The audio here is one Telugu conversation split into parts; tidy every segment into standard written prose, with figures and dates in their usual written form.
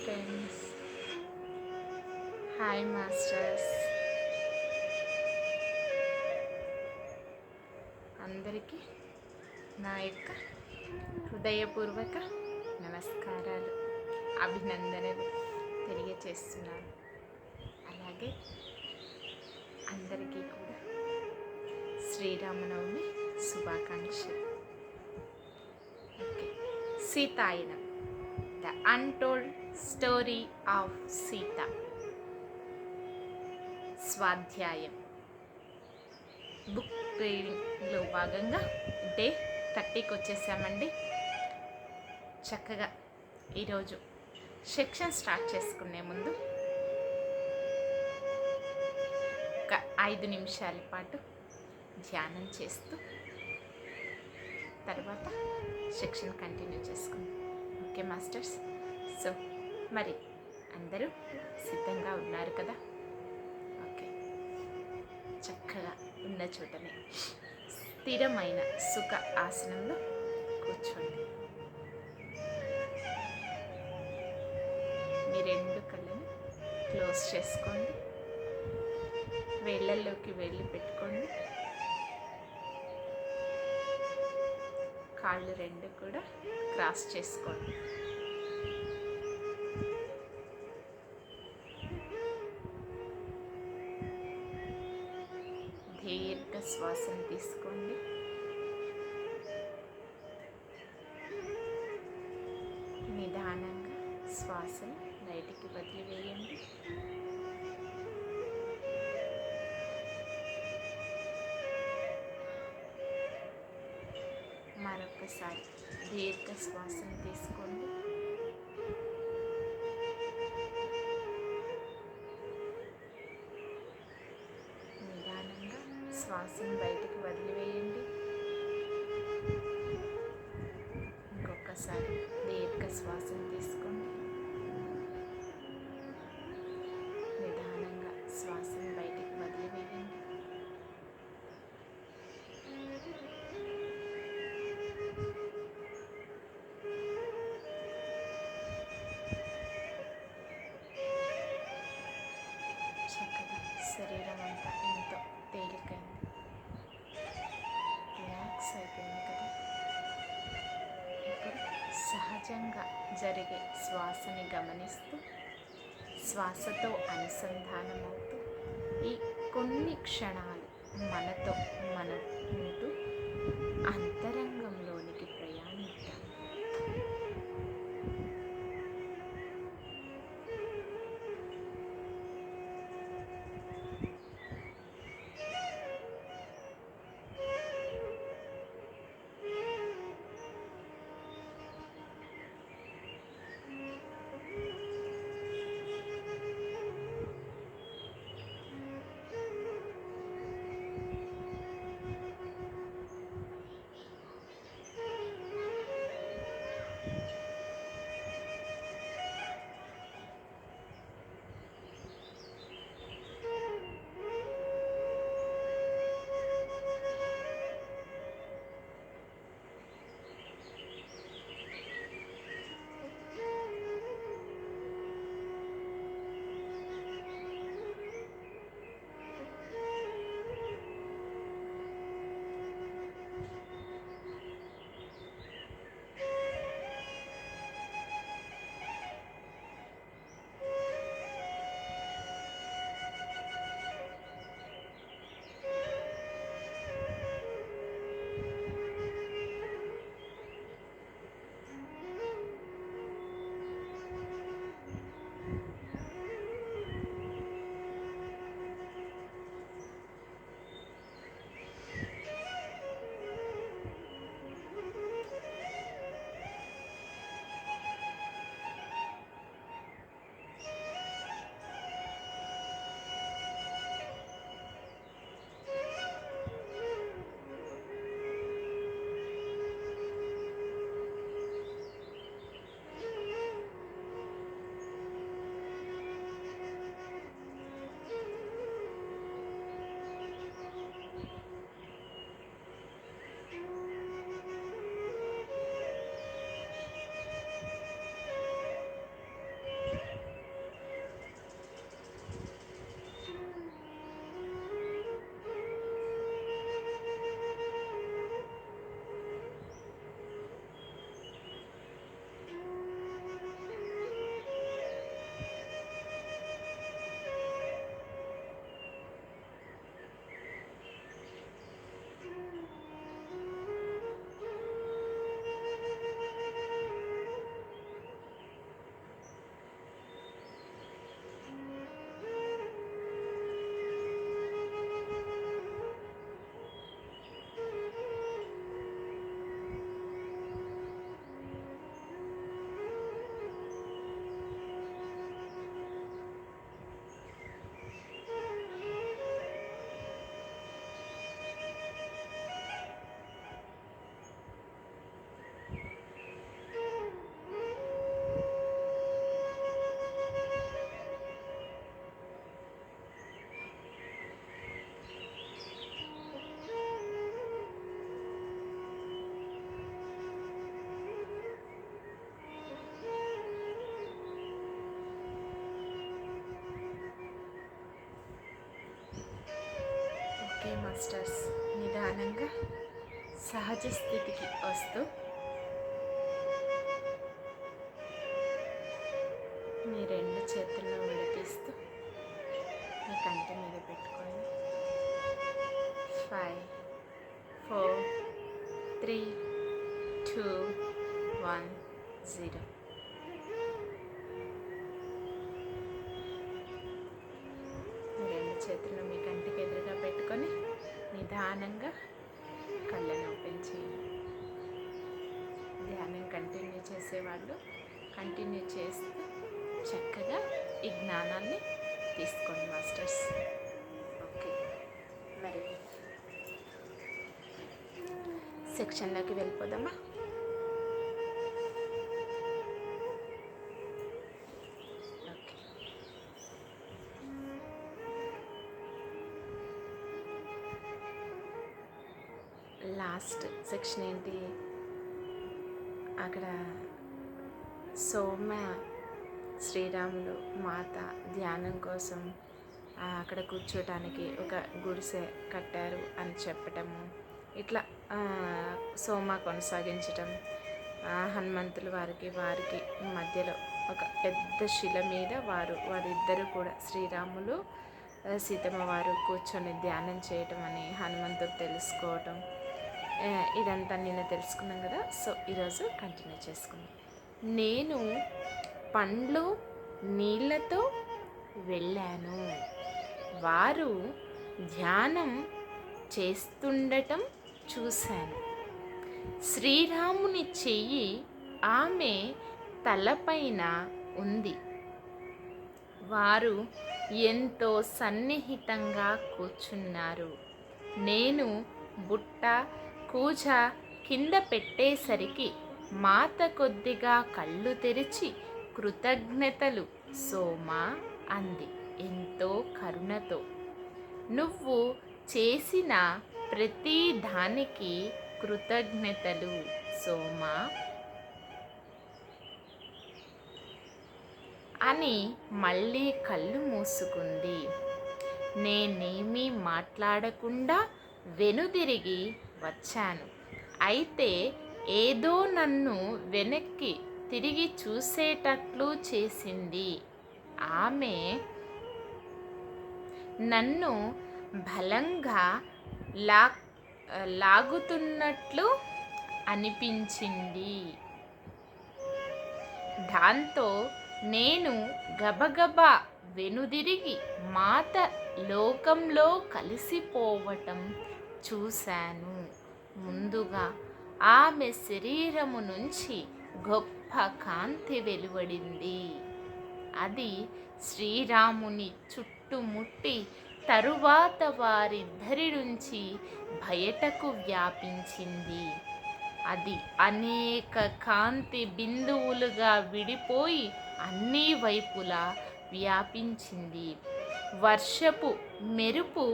ఫ్రెండ్స్. Hi masters. అందరికీ నా యొక్క హృదయపూర్వక నమస్కారాలు, అభినందనలు తెలియచేస్తున్నాను. అలాగే అందరికీ కూడా శ్రీరామనవమి శుభాకాంక్షలు. Okay, సీతాయనం, the untold story of Sita. స్వాధ్యాయం బుక్ రీడింగ్లో భాగంగా డే 30కి వచ్చేసామండి. చక్కగా ఈరోజు సెక్షన్ స్టార్ట్ చేసుకునే ముందు ఒక 5 నిమిషాల పాటు ధ్యానం చేస్తూ తర్వాత సెక్షన్ కంటిన్యూ చేసుకుందాం. ఓకే మాస్టర్స్, సో మరి అందరూ సిద్ధంగా ఉన్నారు కదా? ఓకే, చక్కగా ఉన్న చోటనే స్థిరమైన సుఖ ఆసనంలో కూర్చోండి. మీ 2 కళ్ళను క్లోజ్ చేసుకోండి. వేళ్ళల్లోకి వెళ్ళి పెట్టుకోండి. కాళ్ళు 2 కూడా క్రాస్ చేసుకోండి. దీర్ఘ శ్వాసను తీసుకోండి. నిదానంగా శ్వాసను బయటికి వదిలివేయండి. మరొకసారి దీర్ఘ శ్వాసను తీసుకోండి. నిదానంగా శ్వాసను బయటికి వదిలివేయండి. ఇంకొకసారి దీర్ఘ శ్వాసను తీసుకోండి. నిదానంగా శ్వాసను బయటికి వదిలివేయండి. చక్కగా శరీరం అంతా ఎంతో తేలికైంది, రిలాక్స్ అయిపోయింది కదా? ఇప్పుడు సహజంగా జరిగే శ్వాసని గమనిస్తూ శ్వాసతో అనుసంధానమవుతూ ఈ కొన్ని క్షణాలు మనతో మనం ఉంటూ అంతరంగంలోనికి ప్రయాణిద్దాం. మాస్టర్స్ నిదానంగా సహజ స్థితికి వస్తూ మీ రెండు చేతులను విడిపిస్తూ మీ కంటి మీద పెట్టుకోండి. 5 4 3 2 1 0. మీ రెండు చేతులను మీ కంటికి ఎదురుగా పెట్టుకొని నిదానంగా కళ్ళను ఓపెన్ చేయండి. ధ్యానం కంటిన్యూ చేసేవాళ్ళు కంటిన్యూ చేస్తూ చక్కగా ఈ జ్ఞానాన్ని తీసుకోండి మాస్టర్స్. ఓకే, మరి సెక్షన్లోకి వెళ్ళిపోదామా? ఓకే, లాస్ట్ సెక్షన్ ఏంటి? అక్కడ సోమ శ్రీరాములు మాత ధ్యానం కోసం అక్కడ కూర్చోటానికి ఒక గుడిసె కట్టారు అని చెప్పటము, ఇట్లా సోమ కొనసాగించటం, హనుమంతులు వారికి మధ్యలో ఒక పెద్ద శిల మీద వారిద్దరూ కూడా శ్రీరాములు సీతమ్మ వారు కూర్చొని ధ్యానం చేయటం అని హనుమంతుడు తెలుసుకోవటం, ఇదంతా నేను తెలుసుకున్నాం కదా. సో ఈరోజు కంటిన్యూ చేసుకున్నాం. నేను పండ్లు నీళ్ళతో వెళ్ళాను, వారు ధ్యానం చేస్తుండటం చూశాను. శ్రీరాముని చెయ్యి ఆమె తలపైన ఉంది. వారు ఎంతో సన్నిహితంగా కూర్చున్నారు. నేను బుట్ట కూజ కింద పెట్టేసరికి మాత కొద్దిగా కళ్ళు తెరిచి కృతజ్ఞతలు సోమా అంది ఎంతో కరుణతో. నువ్వు చేసిన ప్రతి దానికి కృతజ్ఞతలు సోమా అని మళ్ళీ కళ్ళు మూసుకుంది. నేనేమీ మాట్లాడకుండా వెనుదిరిగి వచ్చాను. అయితే ఏదో నన్ను వెనక్కి తిరిగి చూసేటట్లు చేసింది. ఆమె నన్ను బలంగా లాగుతున్నట్లు అనిపించింది. దాంతో నేను గబగబా వెనుదిరిగి మాత లోకంలో కలిసిపోవటం చూశాను. ముందుగా ఆమె శరీరము నుంచి గొప్ప కాంతి వెలువడింది. అది శ్రీరాముని చుట్టుముట్టి తరువాత వారిద్దరి నుంచి బయటకు వ్యాపించింది. అది అనేక కాంతి బిందువులుగా విడిపోయి అన్ని వైపులా వ్యాపించింది. వర్షపు మెరుపు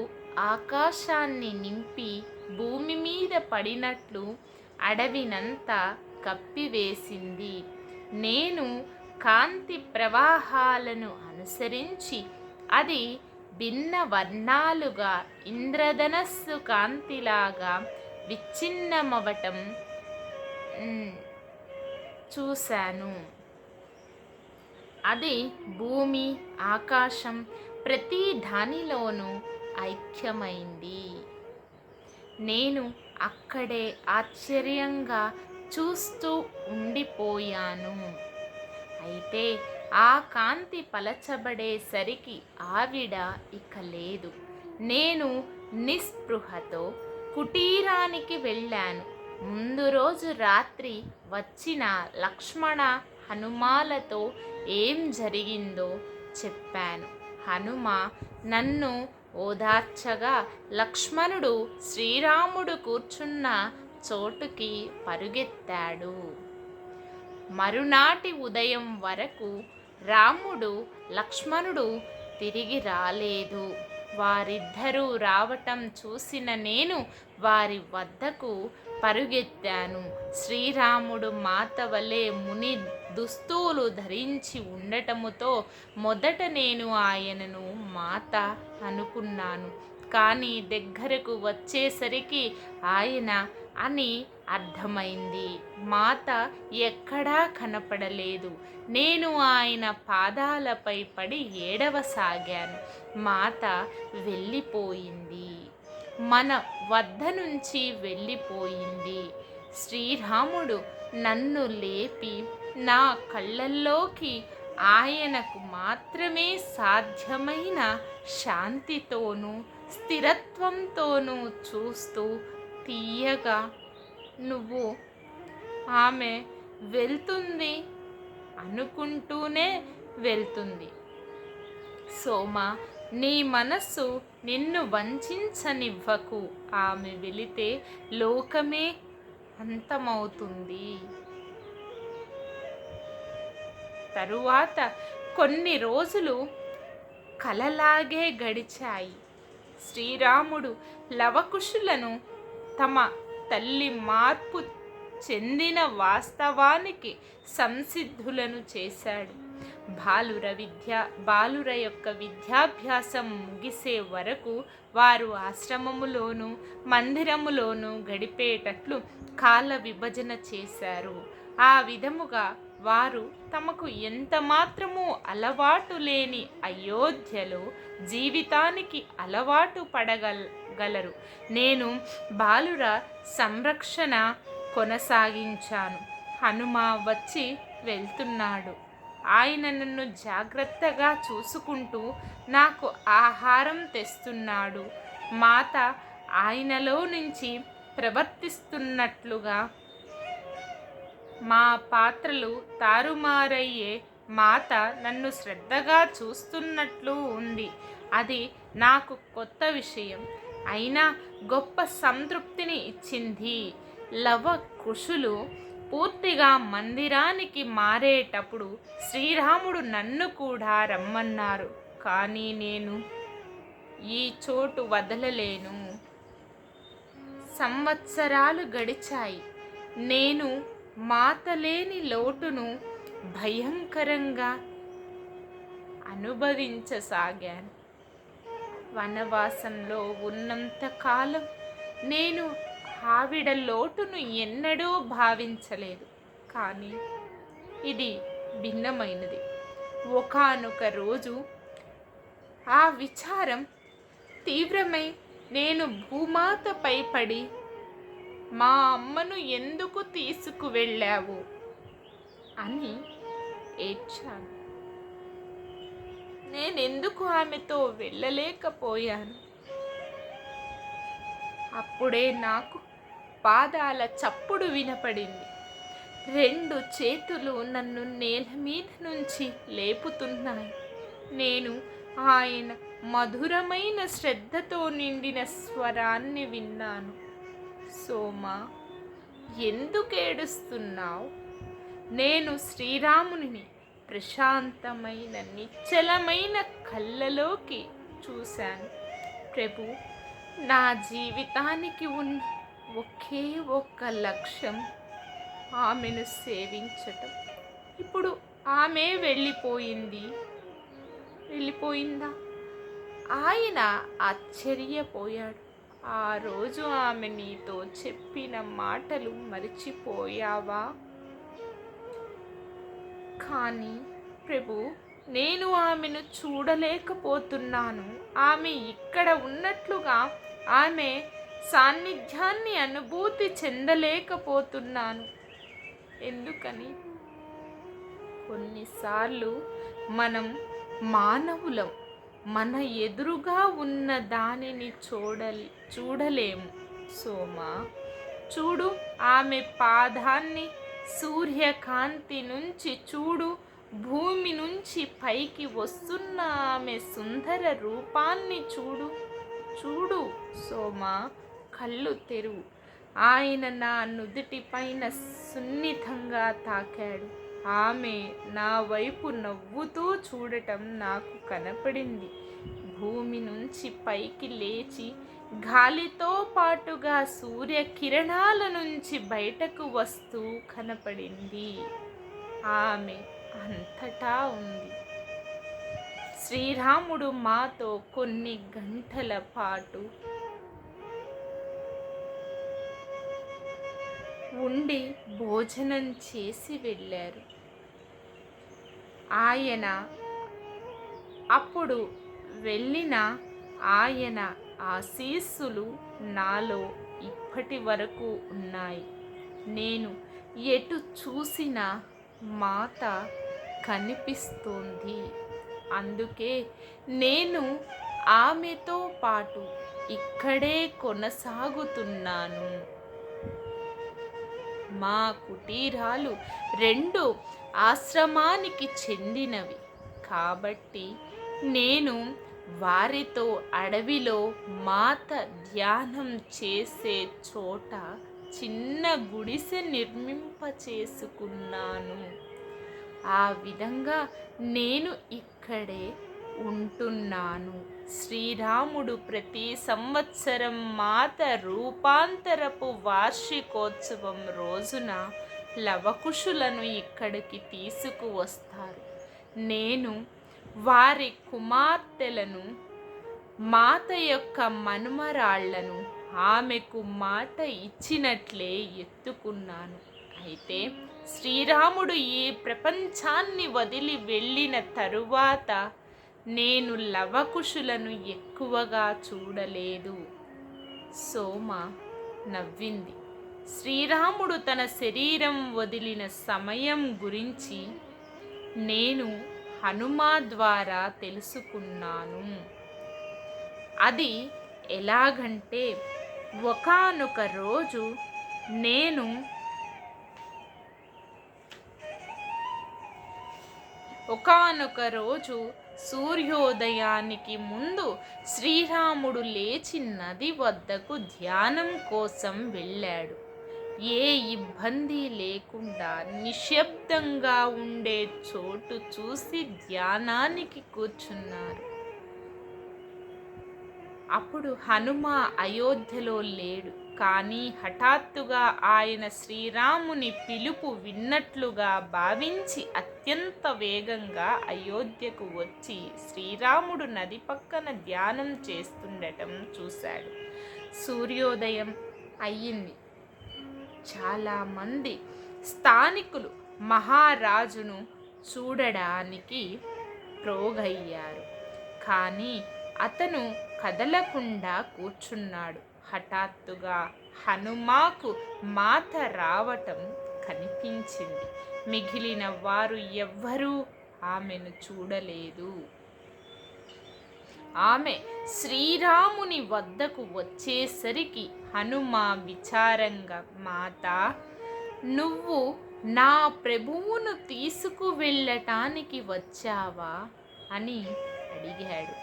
ఆకాశాన్ని నింపి భూమి మీద పడినట్లు అడవినంతా కప్పివేసింది. నేను కాంతి ప్రవాహాలను అనుసరించి అది భిన్న వర్ణాలుగా ఇంద్రధనస్సు కాంతిలాగా విచ్ఛిన్నమవటం చూశాను. అది భూమి ఆకాశం ప్రతి దానిలోనూ ఐక్యమైంది. నేను అక్కడే ఆశ్చర్యంగా చూస్తూ ఉండిపోయాను. అయితే ఆ కాంతి పలచబడేసరికి ఆవిడ ఇక లేదు. నేను నిస్పృహతో కుటీరానికి వెళ్ళాను. ముందు రోజు రాత్రి వచ్చిన లక్ష్మణ హనుమాలతో ఏం జరిగిందో చెప్పాను. హనుమ నన్ను ఓదార్చగా లక్ష్మణుడు శ్రీరాముడు కూర్చున్న చోటుకి పరుగెత్తాడు. మరునాటి ఉదయం వరకు రాముడు లక్ష్మణుడు తిరిగి రాలేదు. వారిద్దరూ రావటం చూసిన నేను వారి వద్దకు పరుగెత్తాను. శ్రీరాముడు మాత వలె ముని దుస్తులు ధరించి ఉండటముతో మొదట నేను ఆయనను మాత అనుకున్నాను. కానీ దగ్గరకు వచ్చేసరికి ఆయన అని అర్థమైంది. మాత ఎక్కడా కనపడలేదు. నేను ఆయన పాదాలపై పడి ఏడవసాగాను. మాత వెళ్ళిపోయింది. మన వద్ద నుంచి వెళ్ళిపోయింది. శ్రీరాముడు నన్ను లేపి నా కళ్ళల్లోకి ఆయనకు మాత్రమే సాధ్యమైన శాంతితోనూ స్థిరత్వంతోనూ చూస్తూ తీయగా, నువ్వు ఆమె వెళ్తుంది అనుకుంటూనే వెళ్తుంది. సోమ, నీ మనస్సు నిన్ను వంచనివ్వకు. ఆమె వెళితే లోకమే అంతమవుతుంది. తరువాత కొన్ని రోజులు కలలాగే గడిచాయి. శ్రీరాముడు లవకుశులను తమ తల్లి మార్పు చెందిన వాస్తవానికి సంసిద్ధులను చేశాడు. బాలుర యొక్క విద్యాభ్యాసం ముగిసే వరకు వారు ఆశ్రమములోను మందిరములోను గడిపేటట్లు కాల విభజన చేశారు. ఆ విధముగా వారు తమకు ఎంత మాత్రమూ అలవాటు లేని అయోధ్యలో జీవితానికి అలవాటు పడగలరు. నేను బాలుర సంరక్షణ కొనసాగించాను. హనుమ వచ్చి వెళ్తున్నాడు. ఆయన నన్ను జాగ్రత్తగా చూసుకుంటూ నాకు ఆహారం తెస్తున్నాడు. మాత ఆయనలో నుంచి ప్రవర్తిస్తున్నట్లుగా మా పాత్రలు తారుమారయ్యే మాత నన్ను శ్రద్ధగా చూస్తున్నట్లు ఉంది. అది నాకు కొత్త విషయం, అయినా గొప్ప సంతృప్తిని ఇచ్చింది. లవకుశులు పూర్తిగా మందిరానికి మారేటప్పుడు శ్రీరాముడు నన్ను కూడా రమ్మన్నారు. కానీ నేను ఈ చోటు వదలలేను. సంవత్సరాలు గడిచాయి. నేను మాతలేని లోటును భయంకరంగా అనుభవించసాగాను. వనవాసంలో ఉన్నంత కాలం నేను ఆవిడ లోటును ఎన్నడూ భావించలేదు. కానీ ఇది భిన్నమైనది. ఒకానొక రోజు ఆ విచారం తీవ్రమై నేను భూమాతపై పడి, మా అమ్మను ఎందుకు తీసుకువెళ్ళావు అని ఏడ్చాను. నేనెందుకు ఆమెతో వెళ్ళలేకపోయాను? అప్పుడే నాకు పాదాల చప్పుడు వినపడింది. 2 చేతులు నన్ను నేల మీద నుంచి లేపుతున్నాయి. నేను ఆయన మధురమైన శ్రద్ధతో నిండిన స్వరాన్ని విన్నాను. సోమా, ఎందుకు ఏడుస్తున్నావు? నేను శ్రీరాముని ప్రశాంతమైన నిశ్చలమైన కళ్ళలోకి చూశాను. ప్రభు, నా జీవితానికి ఉన్న ఒకే ఒక్క లక్ష్యం ఆమెను సేవించటం. ఇప్పుడు ఆమె వెళ్ళిపోయిందా? ఆయన ఆశ్చర్యపోయాడు. ఆ రోజు ఆమె నీతో చెప్పిన మాటలు మరిచిపోయావా? కానీ ప్రభు, నేను ఆమెను చూడలేకపోతున్నాను. ఆమె ఇక్కడ ఉన్నట్లుగా ఆమె సాన్నిధ్యాన్ని అనుభూతి చెందలేకపోతున్నాను. ఎందుకని? కొన్నిసార్లు మనం మానవులం. మన ఎదురుగా ఉన్న దానిని చూడలేము. సోమా, చూడు, ఆమె పాదాన్ని సూర్యకాంతి నుంచి చూడు. భూమి నుంచి పైకి వస్తున్న ఆమె సుందర రూపాన్ని చూడు సోమా, కళ్ళు తెరువు. ఆయన నా నుదుటి పైన సున్నితంగా తాకాడు. ఆమె నా వైపు నవ్వుతూ చూడటం నాకు కనపడింది. భూమి నుంచి పైకి లేచి గాలితో పాటుగా సూర్యకిరణాల నుంచి బయటకు వస్తూ కనపడింది. ఆమె అంతటా ఉంది. శ్రీరాముడు మాతో కొన్ని గంటల పాటు ఉండి భోజనం చేసి వెళ్ళారు. ఆయన అప్పుడు వెళ్ళిన ఆయన ఆశీస్సులు నాలో ఇప్పటి వరకు ఉన్నాయి. నేను ఎటు చూసినా మాత కనిపిస్తోంది. అందుకే నేను ఆమెతో పాటు ఇక్కడే కొనసాగుతున్నాను. మా కుటీరాలు రెండు ఆశ్రమానికి చెందినవి కాబట్టి నేను వారితో అడవిలో మాత ధ్యానం చేసే చోట చిన్న గుడిసె నిర్మింపచేసుకున్నాను. ఆ విధంగా నేను ఇక్కడే ఉంటున్నాను. శ్రీరాముడు ప్రతి సంవత్సరం మాత రూపాంతరపు వార్షికోత్సవం రోజున లవకుశులను ఇక్కడికి తీసుకువస్తారు. నేను వారి కుమార్తెలను, మాత యొక్క మనుమరాళ్లను ఆమెకు మాట ఇచ్చినట్లే ఎత్తుకున్నాను. అయితే శ్రీరాముడు ఈ ప్రపంచాన్ని వదిలి వెళ్ళిన తరువాత నేను లవకుశులను ఎక్కువగా చూడలేదు. సోమ నవ్వింది. శ్రీరాముడు తన శరీరం వదిలిన సమయం గురించి నేను హనుమా ద్వారా తెలుసుకున్నాను. అది ఎలాగంటే, ఒకానొక రోజు నేను సూర్యోదయానికి ముందు శ్రీరాముడు లేచి నది వద్దకు ధ్యానం కోసం వెళ్ళాడు. ఏ ఇబ్బంది లేకుండా నిశ్శబ్దంగా ఉండే చోటు చూసి ధ్యానానికి కూర్చున్నారు. అప్పుడు హనుమ అయోధ్యలో లేడు. కానీ హఠాత్తుగా ఆయన శ్రీరాముని పిలుపు విన్నట్లుగా భావించి అత్యంత వేగంగా అయోధ్యకు వచ్చి శ్రీరాముడు నది పక్కన ధ్యానం చేస్తుండటం చూశాడు. సూర్యోదయం అయ్యింది. చాలామంది స్థానికులు మహారాజును చూడడానికి ప్రోగయ్యారు. కానీ అతను కదలకుండా కూర్చున్నాడు. హఠాత్తుగా హనుమాకు మాత రావటం కనిపించింది. మిగిలిన వారు ఎవ్వరూ ఆమెను చూడలేదు. ఆమె శ్రీరాముని వద్దకు వచ్చేసరికి హనుమ విచారంగా, మాతా, నువ్వు నా ప్రభువును తీసుకువెళ్ళటానికి వచ్చావా అని అడిగాడు.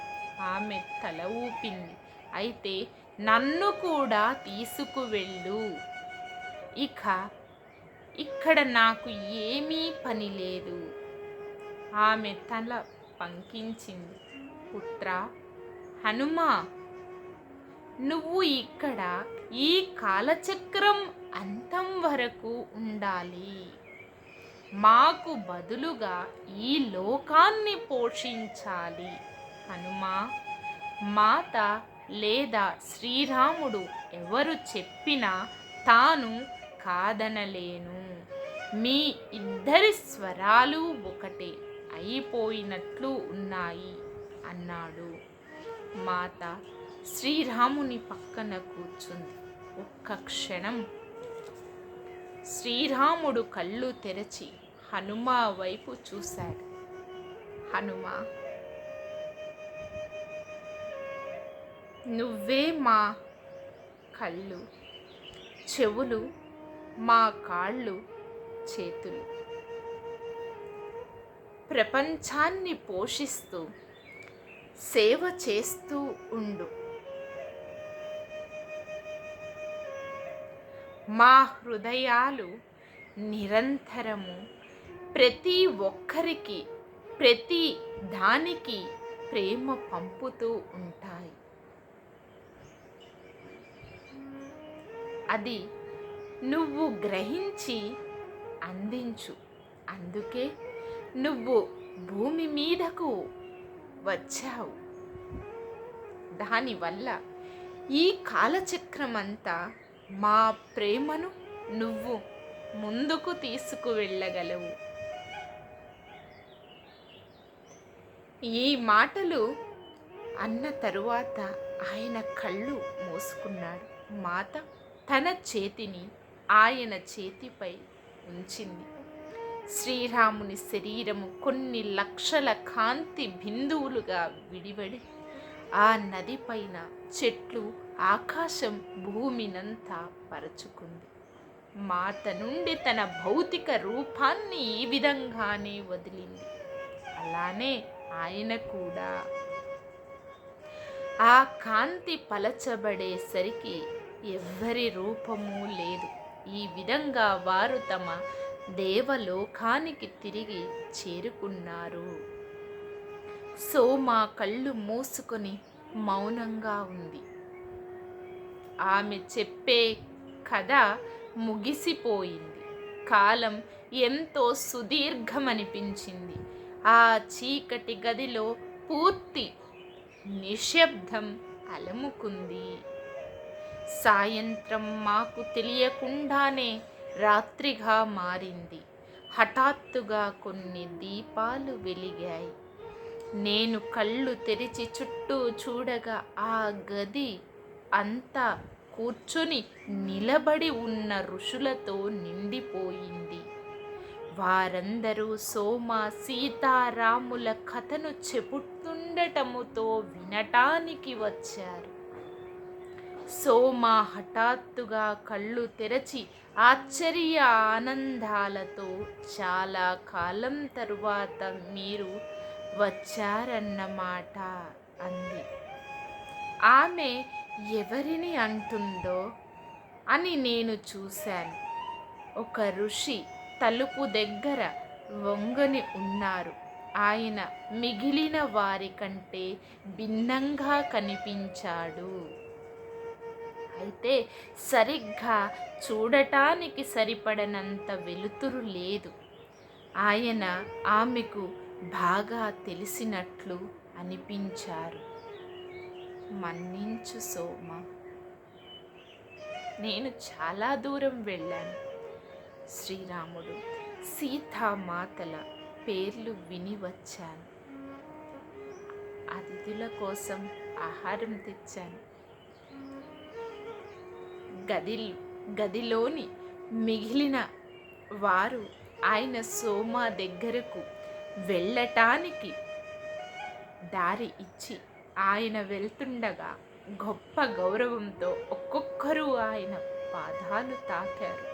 ఆమె తల ఊపింది. అయితే నన్ను కూడా తీసుకువెళ్ళు. ఇక్కడ నాకు ఏమీ పని లేదు. ఆమె తల పంకించింది. పుత్రా హనుమా, నువ్వు ఇక్కడ ఈ కాలచక్రం అంతం వరకు ఉండాలి. మాకు బదులుగా ఈ లోకాన్ని పోషించాలి. హనుమా, మాత లేదా శ్రీరాముడు ఎవరు చెప్పినా తాను కాదనలేను. మీ ఇద్దరి స్వరాలు ఒకటే అయిపోయినట్లు ఉన్నాయి అన్నాడు. మాత శ్రీరాముని పక్కన కూర్చుంది. ఒక్క క్షణం శ్రీరాముడు కళ్ళు తెరచి హనుమ వైపు చూశాడు. హనుమ, నువ్వే మా కళ్ళు, చెవులు, మా కాళ్ళు, చేతులు. ప్రపంచాన్ని పోషిస్తూ సేవ చేస్తూ ఉండు. మా హృదయాలు నిరంతరము ప్రతి ఒక్కరికి, ప్రతి దానికి ప్రేమ పంపుతూ ఉంటాయి. అది నువ్వు గ్రహించి అందించు. అందుకే నువ్వు భూమి మీదకు వచ్చావు. దానివల్ల ఈ కాలచక్రమంతా మా ప్రేమను నువ్వు ముందుకు తీసుకువెళ్ళగలవు. ఈ మాటలు అన్న తరువాత ఆయన కళ్ళు మూసుకున్నాడు. మాత తన చేతిని ఆయన చేతిపై ఉంచింది. శ్రీరాముని శరీరము కొన్ని లక్షల కాంతి బిందువులుగా విడివడి ఆ నది పైన చెట్లు, ఆకాశం, భూమినంతా పరచుకుంది. మాత నుండి తన భౌతిక రూపాన్ని ఈ విధంగానే వదిలింది. అలానే ఆయన కూడా ఆ కాంతి పలచబడేసరికి ఎవ్వరి రూపము లేదు. ఈ విధంగా వారు తమ దేవలోకానికి తిరిగి చేరుకున్నారు. సోమ కళ్ళు మూసుకొని మౌనంగా ఉంది. ఆమె చెప్పే కథ ముగిసిపోయింది. కాలం ఎంతో సుదీర్ఘమనిపించింది. ఆ చీకటి గదిలో పూర్తి నిశ్శబ్దం అలముకుంది. సాయంత్రం మాకు తెలియకుండానే రాత్రిగా మారింది. హఠాత్తుగా కొన్ని దీపాలు వెలిగాయి. నేను కళ్ళు తెరిచి చుట్టూ చూడగా ఆ గది అంతా కూర్చొని నిలబడి ఉన్న ఋషులతో నిండిపోయింది. వారందరూ సోమ సీతారాముల కథను చెబుతుండటముతో వినటానికి వచ్చారు. సోమ హఠాత్తుగా కళ్ళు తెరచి ఆశ్చర్య ఆనందాలతో, చాలా కాలం తరువాత మీరు వచ్చారన్నమాట అంది. ఆమె ఎవరిని అంటుందో అని నేను చూశాను. ఒక ఋషి తలుపు దగ్గర వంగని ఉన్నారు. ఆయన మిగిలిన వారి కంటే భిన్నంగా కనిపించాడు. అయితే సరిగ్గా చూడటానికి సరిపడనంత వెలుతురు లేదు. ఆయన ఆమెకు బాగా తెలిసినట్లు అనిపించారు. మన్నించు సోమ, నేను చాలా దూరం వెళ్ళాను. శ్రీరాముడు, సీతామాతల పేర్లు విని వచ్చాను. అతిథుల కోసం ఆహారం తెచ్చాను. గదిలోని మిగిలిన వారు ఆయన సోమ దగ్గరకు వెళ్ళటానికి దారి ఇచ్చి ఆయన వెళ్తుండగా గొప్ప గౌరవంతో ఒక్కొక్కరు ఆయన పాదాలు తాకారు.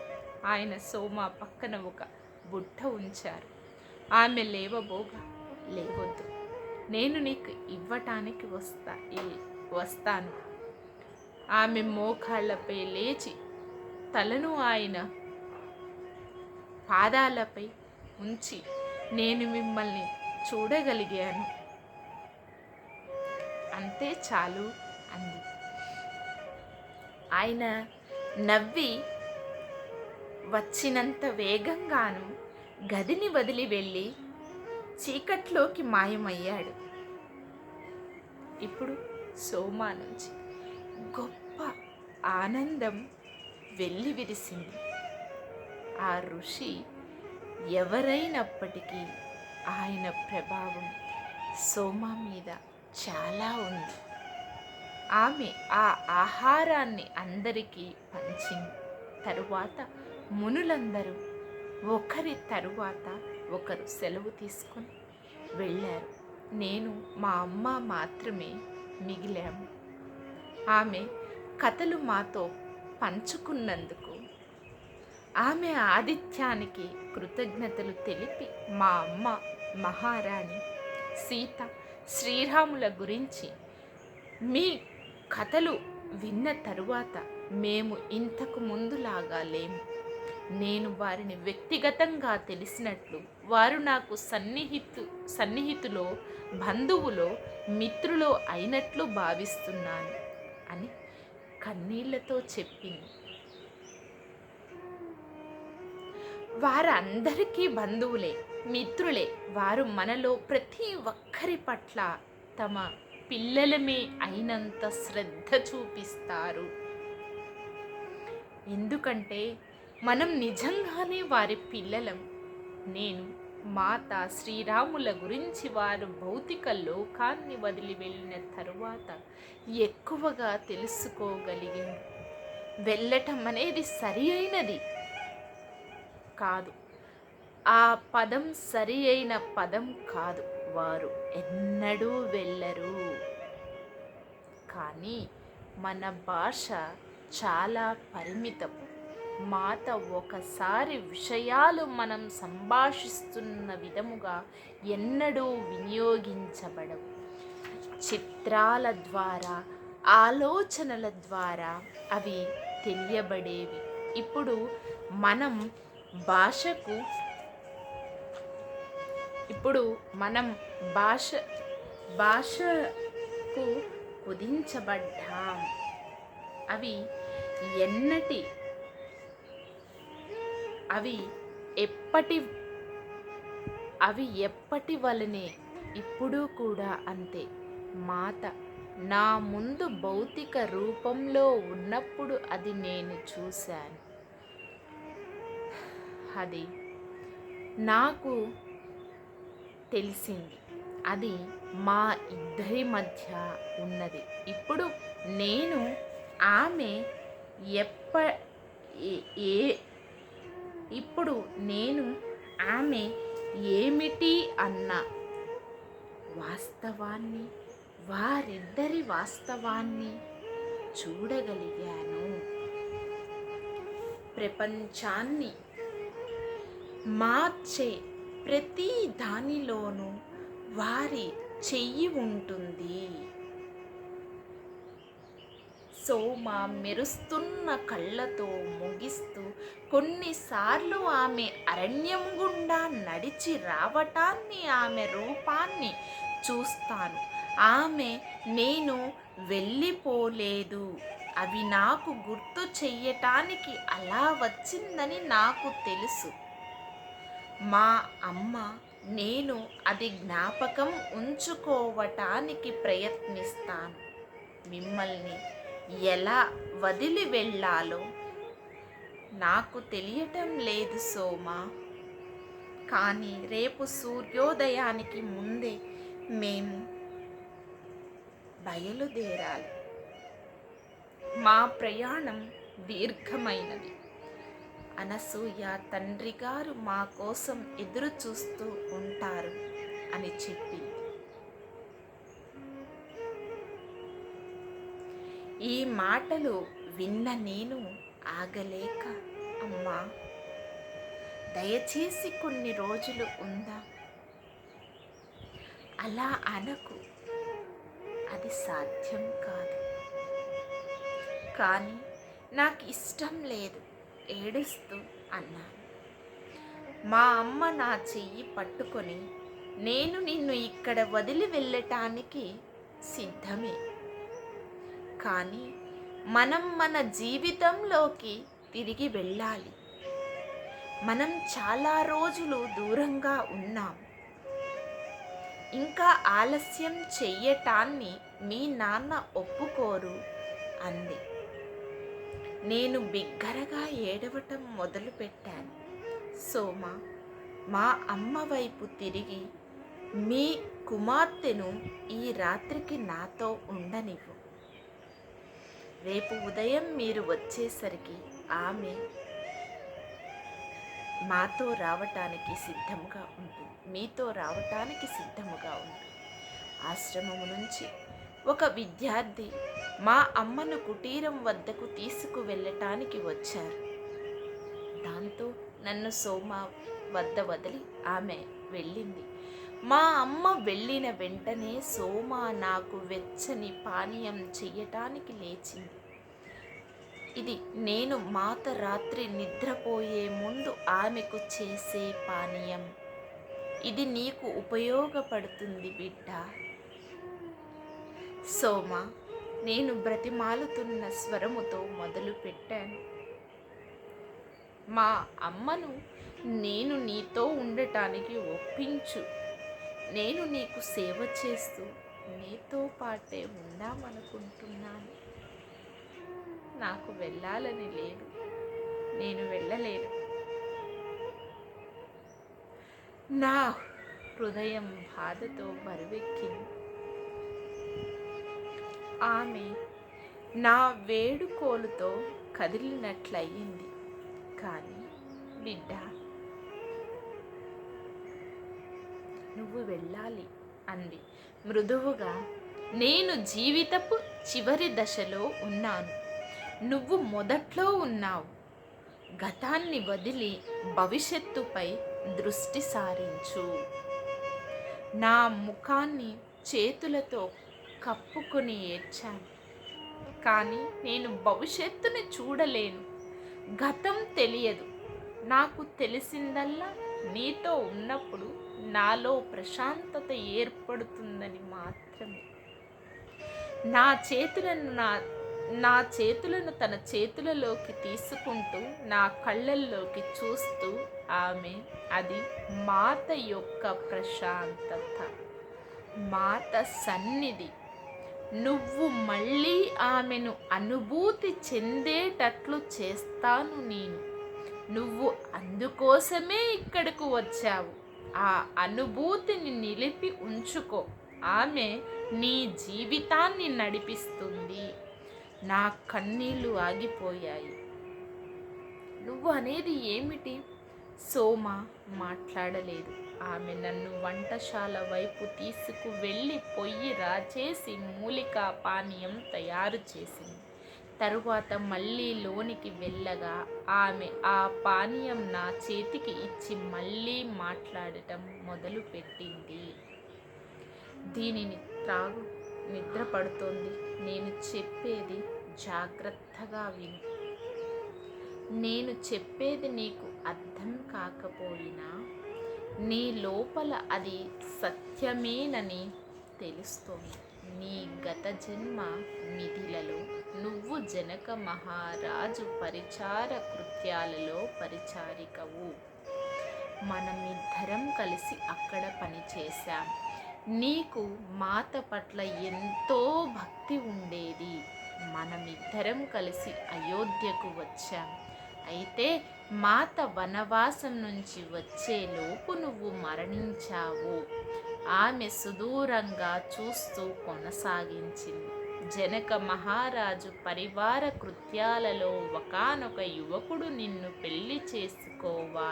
ఆయన సోమ పక్కన ఒక బుట్ట ఉంచారు. ఆమె లేవబోగా, లేవొద్దు, నేను నీకు ఇవ్వటానికి వస్తాను. ఆమె మోకాళ్ళపై లేచి తలను ఆయన పాదాలపై ఉంచి, నేను మిమ్మల్ని చూడగలిగాను, అంతే చాలు అంది. ఆయన నవ్వి వచ్చినంత వేగంగాను గదిని వదిలి వెళ్ళి చీకట్లోకి మాయమయ్యాడు. ఇప్పుడు సోమ నుంచి గొప్ప ఆనందం వెల్లివిరిసింది. ఆ ఋషి ఎవరైనప్పటికీ ఆయన ప్రభావం సోమ మీద చాలా ఉంది. ఆమె ఆ ఆహారాన్ని అందరికీ పంచింది. తరువాత మునులందరూ ఒకరి తరువాత ఒకరు సెలవు తీసుకొని వెళ్ళారు. నేను మా అమ్మ మాత్రమే మిగిలాము. ఆమె కథలు మాతో పంచుకున్నందుకు, ఆమె ఆతిథ్యానికి కృతజ్ఞతలు తెలిపి మా అమ్మ మహారాణి సీత, శ్రీరాముల గురించి మీ కథలు విన్న తరువాత మేము ఇంతకు ముందులాగా లేము. నేను వారిని వ్యక్తిగతంగా తెలిసినట్లు, వారు నాకు సన్నిహితులో, బంధువులో, మిత్రులో అయినట్లు భావిస్తున్నాను అని కన్నీళ్లతో చెప్పింది. వారందరికీ బంధువులే, మిత్రులే. వారు మనలో ప్రతి ఒక్కరి పట్ల తమ పిల్లలమే అయినంత శ్రద్ధ చూపిస్తారు. ఎందుకంటే మనం నిజంగానే వారి పిల్లలం. నేను మాత శ్రీరాముల గురించి వారు భౌతిక లోకాన్ని వదిలి వెళ్ళిన తరువాత ఎక్కువగా తెలుసుకోగలిగాను. వెళ్ళటం అనేది సరి అయినది కాదు, ఆ పదం సరి అయిన పదం కాదు. వారు ఎన్నడూ వెళ్ళరు. కానీ మన భాష చాలా పరిమితం. మాత ఒకసారి విషయాలు మనం సంభాషిస్తున్న విధముగా ఎన్నడూ వినియోగించబడవు. చిత్రాల ద్వారా, ఆలోచనల ద్వారా అవి తెలియబడేవి. ఇప్పుడు మనం భాషకు భాషకు కుదించబడ్డాం. అవి ఎప్పటి వలనే ఇప్పుడు కూడా అంతే. మాత నా ముందు భౌతిక రూపంలో ఉన్నప్పుడు అది నేను చూశాను. అది నాకు తెలిసింది. అది మా ఇద్దరి మధ్య ఉన్నది. ఇప్పుడు నేను ఆమె ఏమిటి అన్న వాస్తవాన్ని, వారిద్దరి వాస్తవాన్ని చూడగలిగాను. ప్రపంచాన్ని మార్చే ప్రతి దానిలోనూ వారి చెయ్యి ఉంటుంది. సోమ మెరుస్తున్న కళ్ళతో ముగిస్తూ, కొన్నిసార్లు ఆమె అరణ్యం గుండా నడిచి రావటాన్ని, ఆమె రూపాన్ని చూస్తాను. ఆమె నేను వెళ్ళిపోలేదు, అవి నాకు గుర్తు చెయ్యటానికి అలా వచ్చిందని నాకు తెలుసు. మా అమ్మ, నేను అది జ్ఞాపకం ఉంచుకోవటానికి ప్రయత్నిస్తాను. మిమ్మల్ని ఎలా వదిలి వెళ్ళాలో నాకు తెలియటం లేదు సోమా. కానీ రేపు సూర్యోదయానికి ముందే మేము బయలుదేరాలి. మా ప్రయాణం దీర్ఘమైనది. అనసూయ తండ్రి గారు మా కోసం ఎదురు చూస్తూ ఉంటారు అని చెప్పింది. ఈ మాటలు విన్న నేను ఆగలేక, అమ్మా దయచేసి కొన్ని రోజులు ఉందా, అలా అనకు, అది సాధ్యం కాదు. కానీ నాకు ఇష్టం లేదు, ఏడుస్తూ అన్నాను. మా అమ్మ నా చెయ్యి పట్టుకొని, నేను నిన్ను ఇక్కడ వదిలి వెళ్ళటానికి సిద్ధమే, కానీ మనం మన జీవితంలోకి తిరిగి వెళ్ళాలి. మనం చాలా రోజులు దూరంగా ఉన్నాం. ఇంకా ఆలస్యం చెయ్యటాన్ని మీ నాన్న ఒప్పుకోరు అంది. నేను బిగ్గరగా ఏడవటం మొదలుపెట్టాను. సోమ, మా అమ్మ వైపు తిరిగి, మీ కుమార్తెను ఈ రాత్రికి నాతో ఉండనివ్వు. రేపు ఉదయం మీరు వచ్చేసరికి ఆమె మాతో రావటానికి సిద్ధంగా ఉంటుంది, మీతో రావటానికి సిద్ధముగా ఉంటుంది. ఆశ్రమము నుంచి ఒక విద్యార్థి మా అమ్మను కుటీరం వద్దకు తీసుకువెళ్ళటానికి వచ్చారు. దాంతో నన్ను సోమ వద్ద వదిలి ఆమె వెళ్ళింది. మా అమ్మ వెళ్ళిన వెంటనే సోమ నాకు వెచ్చని పానీయం చెయ్యటానికి లేచింది. ఇది నేను మాత రాత్రి నిద్రపోయే ముందు ఆమెకు చేసే పానీయం. ఇది నీకు ఉపయోగపడుతుంది బిడ్డ. సోమ, నేను బ్రతిమాలుతున్న స్వరముతో మొదలుపెట్టాను. మా అమ్మను నేను నీతో ఉండటానికి ఒప్పించు. నేను నీకు సేవ చేస్తూ నీతో పాటే ఉందామనుకుంటున్నాను. నాకు వెళ్ళాలని లేదు, నేను వెళ్ళలేను. నా హృదయం బాధతో బరువెక్కింది. ఆమె నా వేడుకోలుతో కదిలినట్లయింది. కానీ బిడ్డ, నువ్వు వెళ్ళాలి అంది మృదువుగా. నేను జీవితపు చివరి దశలో ఉన్నాను. నువ్వు మొదట్లో ఉన్నావు. గతాన్ని వదిలి భవిష్యత్తుపై దృష్టి సారించు. నా ముఖాన్ని చేతులతో కప్పుకొని ఏడ్చాను. కానీ నేను భవిష్యత్తుని చూడలేను. గతం తెలియదు. నాకు తెలిసిందల్లా నీతో ఉన్నప్పుడు నాలో ప్రశాంతత ఏర్పడుతుందని మాత్రమే. నా చేతులను నా చేతులను తన చేతులలోకి తీసుకుంటూ నా కళ్ళల్లోకి చూస్తూ ఆమె, అది మాత యొక్క ప్రశాంతత, మాత సన్నిధి. నువ్వు మళ్ళీ ఆమెను అనుభూతి చెందేటట్లు చేస్తాను నేను. నువ్వు అందుకోసమే ఇక్కడకు వచ్చావు. ఆ అనుభూతిని నిలిపి ఉంచుకో. ఆమె నీ జీవితాన్ని నడిపిస్తుంది. నా కన్నీళ్లు ఆగిపోయాయి. నువ్వు అనేది ఏమిటి? సోమ మాట్లాడలేదు. ఆమె నన్ను వంటశాల వైపు తీసుకువెళ్ళి పొయ్యి రాచేసి మూలికా పానీయం తయారు చేసింది. తరువాత మళ్ళీ లోనికి వెళ్ళగా ఆమె ఆ పానీయం నా చేతికి ఇచ్చి మళ్ళీ మాట్లాడటం మొదలుపెట్టింది. దీనిని త్రాగు, నిద్ర పడుతోంది. నేను చెప్పేది జాగ్రత్తగా విను. నేను చెప్పేది నీకు అర్థం కాకపోయినా నీ లోపల అది సత్యమేనని తెలుస్తోంది. నీ గత జన్మ మిథిలలో నువ్వు జనక మహారాజు పరిచార కృత్యాలలో పరిచారికవు. మనమిద్దరం కలిసి అక్కడ పనిచేశాం. నీకు మాత పట్ల ఎంతో భక్తి ఉండేది. మనమిద్దరం కలిసి అయోధ్యకు వచ్చాం. అయితే మాత వనవాసం నుంచి వచ్చేలోపు నువ్వు మరణించావు. ఆమె సుదూరంగా చూస్తూ కొనసాగించింది. జనక మహారాజు పరివార కృత్యాలలో ఒకానొక యువకుడు నిన్ను పెళ్లి చేసుకోవాలనుకున్నాడు.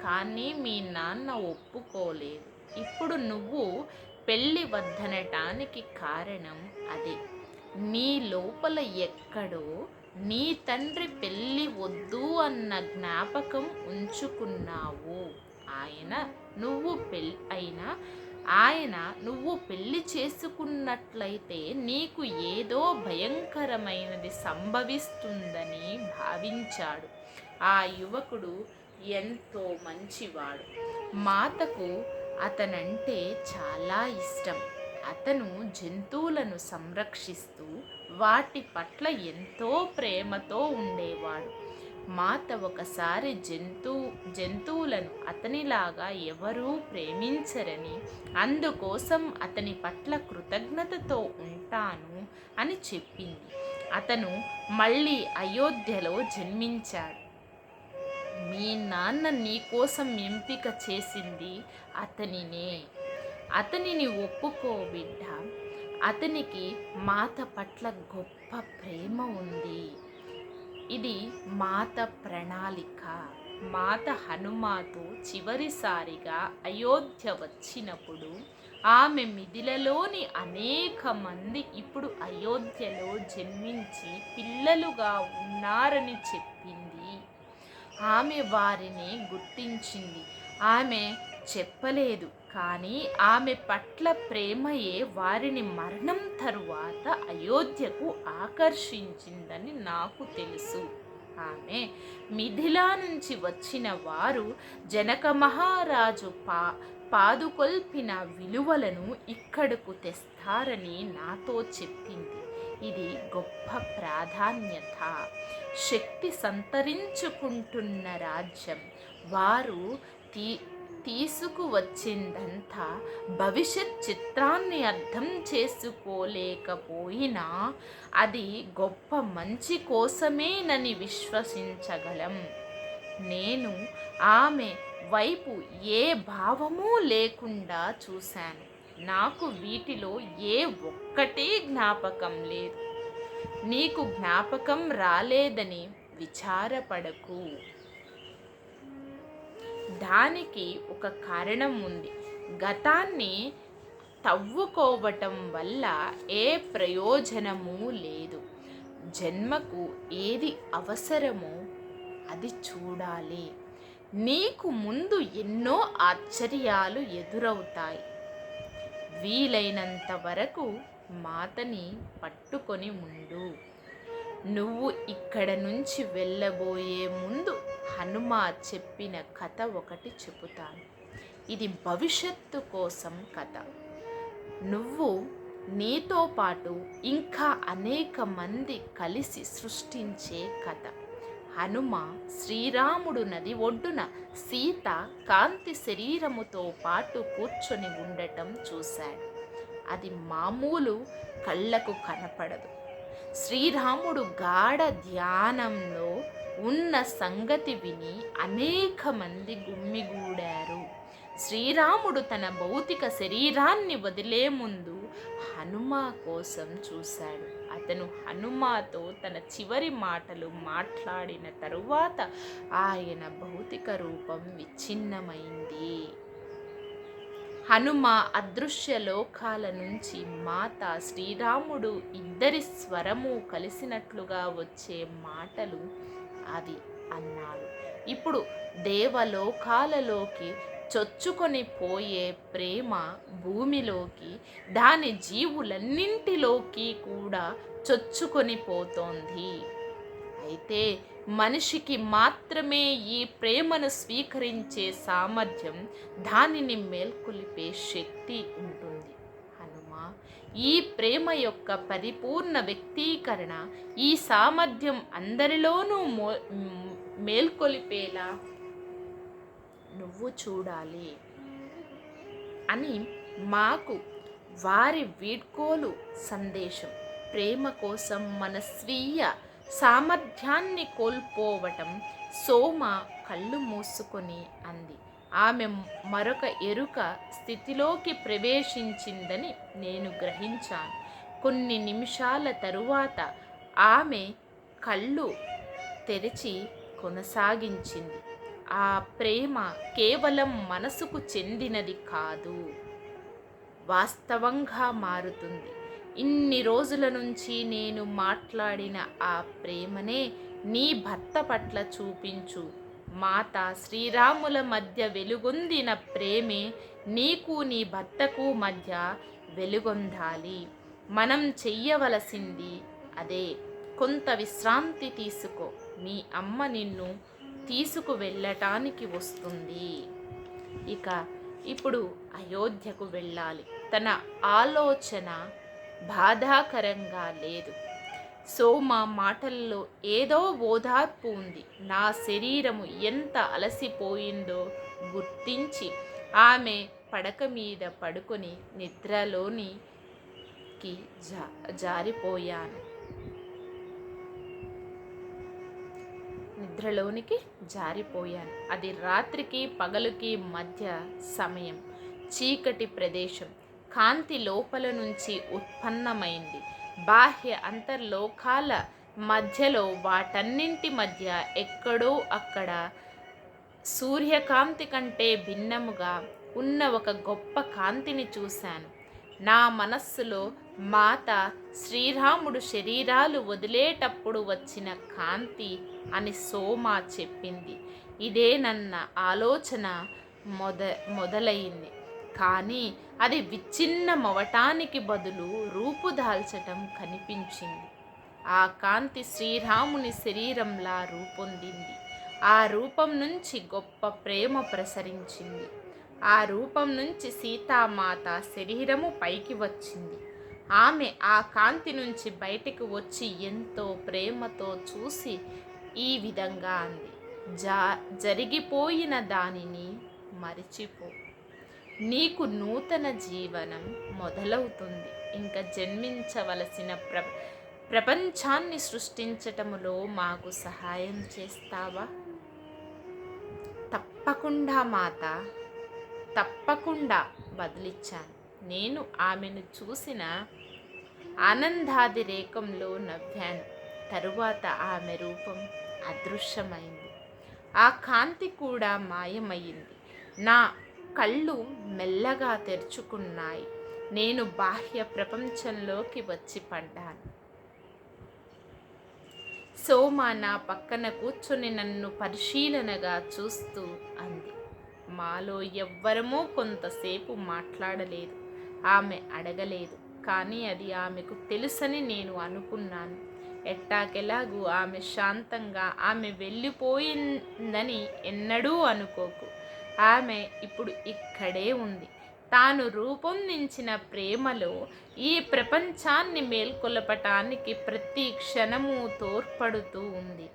కానీ మీ నాన్న ఒప్పుకోలేదు. ఇప్పుడు నువ్వు పెళ్ళి వద్దనటానికి కారణం అదే. నీ లోపల ఎక్కడో నీ తండ్రి పెళ్ళి వద్దు అన్న జ్ఞాపకం ఉంచుకున్నావు. ఆయన నువ్వు పెళ్లి చేసుకున్నట్లయితే నీకు ఏదో భయంకరమైనది సంభవిస్తుందని భావించాడు. ఆ యువకుడు ఎంతో మంచివాడు. మాతకు అతనంటే చాలా ఇష్టం. అతను జంతువులను సంరక్షిస్తూ వాటి పట్ల ఎంతో ప్రేమతో ఉండేవాడు. మాత ఒకసారి జంతువులను అతనిలాగా ఎవరూ ప్రేమించరని, అందుకోసం అతని పట్ల కృతజ్ఞతతో ఉంటాను అని చెప్పింది. అతను మళ్ళీ అయోధ్యలో జన్మించాడు. మీ నాన్న నీకోసం ఎంపిక చేసింది అతనిని ఒప్పుకో బిడ్డ. అతనికి మాత పట్ల గొప్ప ప్రేమ ఉంది. ఇది మాత ప్రణాళిక. మాత హనుమాతో చివరిసారిగా అయోధ్య వచ్చినప్పుడు ఆమె మిథిలలోని అనేక మంది ఇప్పుడు అయోధ్యలో జన్మించి పిల్లలుగా ఉన్నారని చెప్పింది. ఆమె వారిని గుర్తించింది. ఆమె చెప్పలేదు, కానీ ఆమె పట్ల ప్రేమయే వారిని మరణం తరువాత అయోధ్యకు ఆకర్షించిందని నాకు తెలుసు. ఆమె మిథిలా నుంచి వచ్చిన వారు జనక మహారాజు పాదుకొల్పిన విలువలను ఇక్కడకు తెస్తారని నాతో చెప్పింది. ఇది గొప్ప ప్రాధాన్యత. శక్తి సంతరించుకుంటున్న రాజ్యం. వారు తీసుకువచ్చిందంతా భవిష్యత్ చిత్రాన్ని అర్థం చేసుకోలేకపోయినా అది గొప్ప మంచి కోసమేనని విశ్వసించగలం. నేను ఆమె వైపు ఏ భావమూ లేకుండా చూశాను. నాకు వీటిలో ఏ ఒక్కటి జ్ఞాపకం లేదు. నీకు జ్ఞాపకం రాలేదని విచారపడకు. దానికి ఒక కారణం ఉంది. గతాన్ని తవ్వుకోవటం వల్ల ఏ ప్రయోజనమూ లేదు. జన్మకు ఏది అవసరమో అది చూడాలి. నీకు ముందు ఎన్నో ఆశ్చర్యాలు ఎదురవుతాయి. వీలైనంత వరకు మాతని పట్టుకొని ఉండు. నువ్వు ఇక్కడ నుంచి వెళ్ళబోయే ముందు హనుమ చెప్పిన కథ ఒకటి చెబుతాను. ఇది భవిష్యత్తు కోసం కథ. నువ్వు నీతో పాటు ఇంకా అనేక మంది కలిసి సృష్టించే కథ. హనుమ శ్రీరాముడు నది ఒడ్డున సీత కాంతి శరీరముతో పాటు కూర్చొని ఉండటం చూశాడు. అది మామూలు కళ్ళకు కనపడదు. శ్రీరాముడు గాఢ ధ్యానంలో ఉన్న సంగతి విని అనేక మంది గుమ్మిగూడారు. శ్రీరాముడు తన భౌతిక శరీరాన్ని వదిలే ముందు హనుమ కోసం చూశాడు. అతను హనుమతో తన చివరి మాటలు మాట్లాడిన తరువాత ఆయన భౌతిక రూపం విచ్ఛిన్నమైంది. హనుమ అదృశ్య లోకాల నుంచి మాత శ్రీరాముడు ఇద్దరి స్వరము కలిసినట్లుగా వచ్చే మాటలు అవి అన్నాడు. ఇప్పుడు దేవలోకాలలోకి చొచ్చుకొని పోయే ప్రేమ భూమిలోకి, దాని జీవులన్నింటిలోకి కూడా చొచ్చుకొని పోతోంది. అయితే మనిషికి మాత్రమే ఈ ప్రేమను స్వీకరించే సామర్థ్యం, దానిని మేల్కొలిపే శక్తి ఉంటుంది. హనుమ, ఈ ప్రేమ యొక్క పరిపూర్ణ వ్యక్తీకరణ, ఈ సామర్థ్యం అందరిలోనూ మేల్కొలిపేలా నువ్వు చూడాలి అని మాకు వారి వీడ్కోలు సందేశం. ప్రేమ కోసం మన స్వీయ సామర్థ్యాన్ని కోల్పోవటం. సోమ కళ్ళు మూసుకొని అంది. ఆమె మరొక ఎరుక స్థితిలోకి ప్రవేశించిందని నేను గ్రహించాను. కొన్ని నిమిషాల తరువాత ఆమె కళ్ళు తెరిచి కొనసాగించింది. ఆ ప్రేమ కేవలం మనసుకు చెందినది కాదు, వాస్తవంగా మారుతుంది. ఇన్ని రోజుల నుంచి నేను మాట్లాడిన ఆ ప్రేమనే నీ భర్త పట్ల చూపించు. మాత శ్రీరాముల మధ్య వెలుగొందిన ప్రేమే నీకు నీ భర్తకు మధ్య వెలుగొందాలి. మనం చెయ్యవలసింది అదే. కొంత విశ్రాంతి తీసుకో. మీ అమ్మ నిన్ను తీసుకువెళ్ళటానికి వస్తుంది. ఇప్పుడు అయోధ్యకు వెళ్ళాలి. తన ఆలోచన బాధాకరంగా లేదు. సోమ మాటల్లో ఏదో ఓదార్పు ఉంది. నా శరీరము ఎంత అలసిపోయిందో గుర్తించి ఆమె పడక మీద పడుకొని నిద్రలోనికి జారిపోయాను. అది రాత్రికి పగలుకి మధ్య సమయం. చీకటి ప్రదేశం. కాంతి లోపల నుంచి ఉత్పన్నమైంది. బాహ్య అంతర్లోకాల మధ్యలో, వాటన్నింటి మధ్య ఎక్కడో అక్కడ సూర్యకాంతి కంటే భిన్నముగా ఉన్న ఒక గొప్ప కాంతిని చూశాను. నా మనస్సులో మాత శ్రీరాముడు శరీరాలు వదిలేటప్పుడు వచ్చిన కాంతి అని సోమ చెప్పింది. ఇదే నన్న ఆలోచన మొదలైంది. కానీ అది విచ్ఛిన్నమవటానికి బదులు రూపుదాల్చటం కనిపించింది. ఆ కాంతి శ్రీరాముని శరీరంలా రూపొందింది. ఆ రూపం నుంచి గొప్ప ప్రేమ ప్రసరించింది. ఆ రూపం నుంచి సీతామాత శరీరము పైకి వచ్చింది. ఆమె ఆ కాంతి నుంచి బయటికి వచ్చి ఎంతో ప్రేమతో చూసి ఈ విధంగా అంది. జరిగిపోయిన దానిని మరిచిపో. నీకు నూతన జీవనం మొదలవుతుంది. ఇంకా జన్మించవలసిన ప్రపంచాన్ని సృష్టించటములో మాకు సహాయం చేస్తావా? తప్పకుండా మాత, తప్పకుండా బదులిచ్చాను. నేను ఆమెను చూసిన ఆనందాదిరేకంలో నవ్వాను. తరువాత ఆమె రూపం అదృశ్యమైంది. ఆ కాంతి కూడా మాయమయ్యింది. నా కళ్ళు మెల్లగా తెరుచుకున్నాయి. నేను బాహ్య ప్రపంచంలోకి వచ్చి పడ్డాను. సోమ నా పక్కన కూర్చొని నన్ను పరిశీలనగా చూస్తూ అంది. మాలో ఎవ్వరమూ కొంతసేపు మాట్లాడలేదు. ఆమె అడగలేదు, కానీ అది ఆమెకు తెలుసని నేను అనుకున్నాను. ఎట్టాకెలాగూ ఆమె శాంతంగా ఆమె వెళ్ళిపోయిందని ఎన్నడూ అనుకోకు. ఆమె ఇప్పుడు ఇక్కడే ఉంది. తాను రూపొందించిన ప్రేమలో ఈ ప్రపంచాన్ని మేల్కొలపటానికి ప్రతి క్షణము తోడ్పడుతూ ఉంది.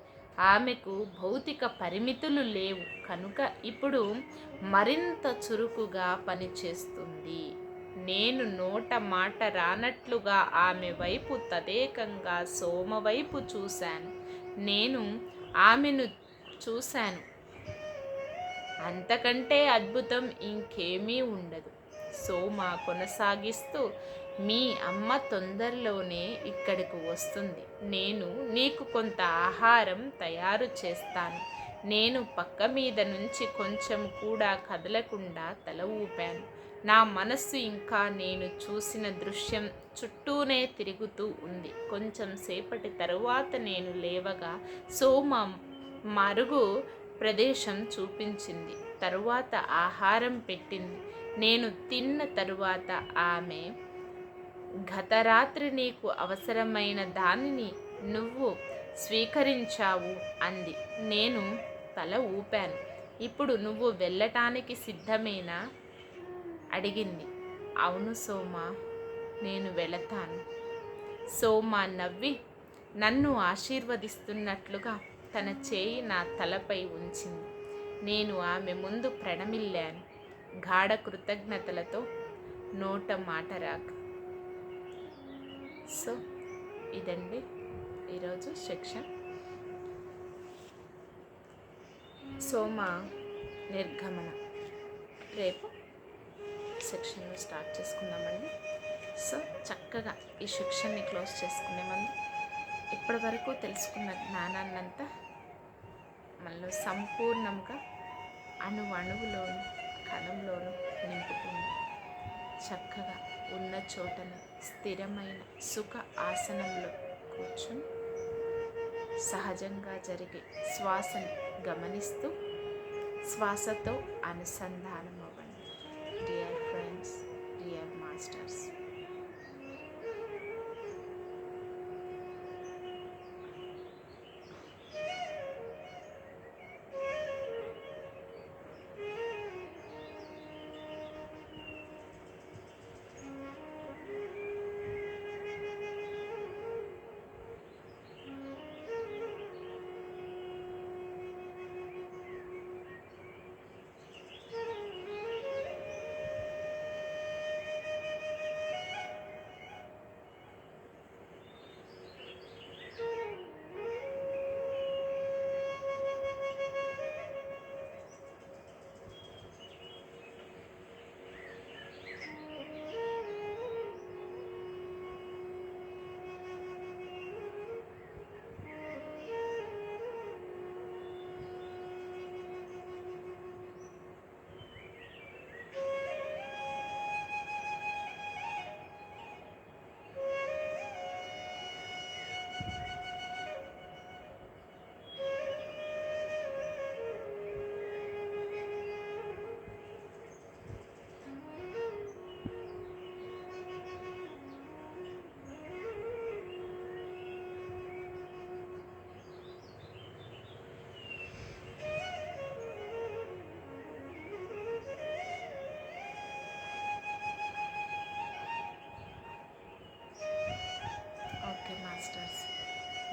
ఆమెకు భౌతిక పరిమితులు లేవు కనుక ఇప్పుడు మరింత చురుకుగా పనిచేస్తుంది. నేను నోట మాట రానట్లుగా ఆమె వైపు తదేకంగా సోమ వైపు చూశాను. నేను ఆమెను చూశాను. అంతకంటే అద్భుతం ఇంకేమీ ఉండదు. సోమ కొనసాగిస్తూ, మీ అమ్మ తొందరలోనే ఇక్కడికి వస్తుంది. నేను నీకు కొంత ఆహారం తయారు చేస్తాను. నేను పక్క మీద నుంచి కొంచెం కూడా కదలకుండా తల ఊపాను. నా మనస్సు ఇంకా నేను చూసిన దృశ్యం చుట్టూనే తిరుగుతూ ఉంది. కొంచెం సేపటి తరువాత నేను లేవగా సోమ మరుగు ప్రదేశం చూపించింది. తరువాత ఆహారం పెట్టింది. నేను తిన్న తరువాత ఆమె, గత రాత్రి నీకు అవసరమైన దానిని నువ్వు స్వీకరించావు అంది. నేను తల ఊపాను. ఇప్పుడు నువ్వు వెళ్ళటానికి సిద్ధమేనా అడిగింది. అవును సోమ, నేను వెళతాను. సోమ నవ్వి నన్ను ఆశీర్వదిస్తున్నట్లుగా తన చేయి నా తలపై ఉంచింది. నేను ఆమె ముందు ప్రణమిల్లాను, గాఢ కృతజ్ఞతలతో, నోట మాట రాక. సో ఇదండి ఈరోజు సెక్షన్. సోమ నిర్గమన. రేపు సెక్షన్ను స్టార్ట్ చేసుకుందామండి. సో చక్కగా ఈ సెక్షన్ని క్లోజ్ చేసుకునే ముందు ఇప్పటి వరకు తెలుసుకున్న జ్ఞానాన్నంతా మనలో సంపూర్ణంగా అణువులోను కణంలోను నింపుతుంది. చక్కగా ఉన్న చోటను స్థిరమైన సుఖ ఆసనంలో కూర్చొని సహజంగా జరిగే శ్వాసను గమనిస్తూ శ్వాసతో అనుసంధానం అవ్వండి. డియర్ ఫ్రెండ్స్, డియర్ మాస్టర్స్,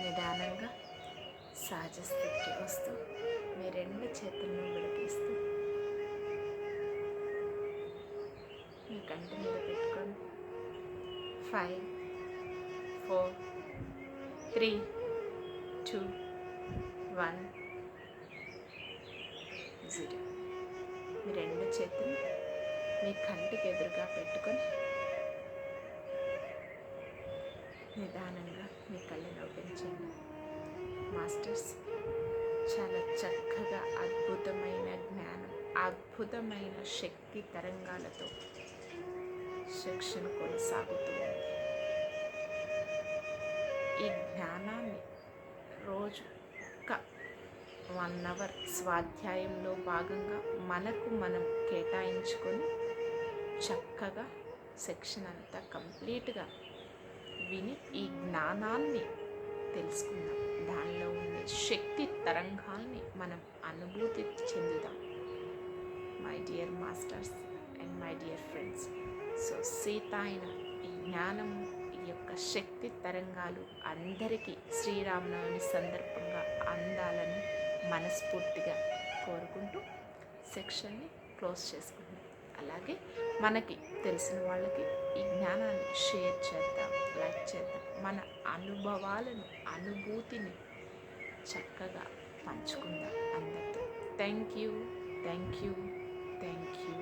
నిదానంగా సహజ స్థితికి వస్తూ మీ రెండు చేతులను విడదీస్తూ 5, 4, 3, 2, 1, 0. మీ రెండు చేతులు మీ కంటికి ఎదురుగా పెట్టుకొని నిదానంగా మీ కళ్ళను ఓపెన్ మాస్టర్స్ చాలా చక్కగా అద్భుతమైన జ్ఞానం, అద్భుతమైన శక్తి తరంగాలతో శిక్షణ కొనసాగుతూ ఉంది. ఈ జ్ఞానాన్ని రోజు ఒక 1 అవర్ స్వాధ్యాయంలో భాగంగా మనకు మనం కేటాయించుకొని చక్కగా సెక్షన్ అంతా కంప్లీట్గా విని ఈ జ్ఞానాన్ని తెలుసుకుందాం. దానిలో ఉండే శక్తి తరంగాల్ని మనం అనుభూతి చెందుదాం. My dear masters and my dear friends, so Sita అయిన ఈ జ్ఞానము, ఈ యొక్క శక్తి తరంగాలు అందరికీ శ్రీరామనవమి సందర్భంగా అందాలని మనస్ఫూర్తిగా కోరుకుంటూ సెక్షన్ని క్లోజ్ చేసుకుంటాం. అలాగే మనకి తెలిసిన వాళ్ళకి ఈ జ్ఞానాన్ని షేర్ చేద్దాం, లైక్ చేద్దాం. మన అనుభవాలను, అనుభూతిని చక్కగా పంచుకుందాం అందరితో. Thank you, thank you, thank you.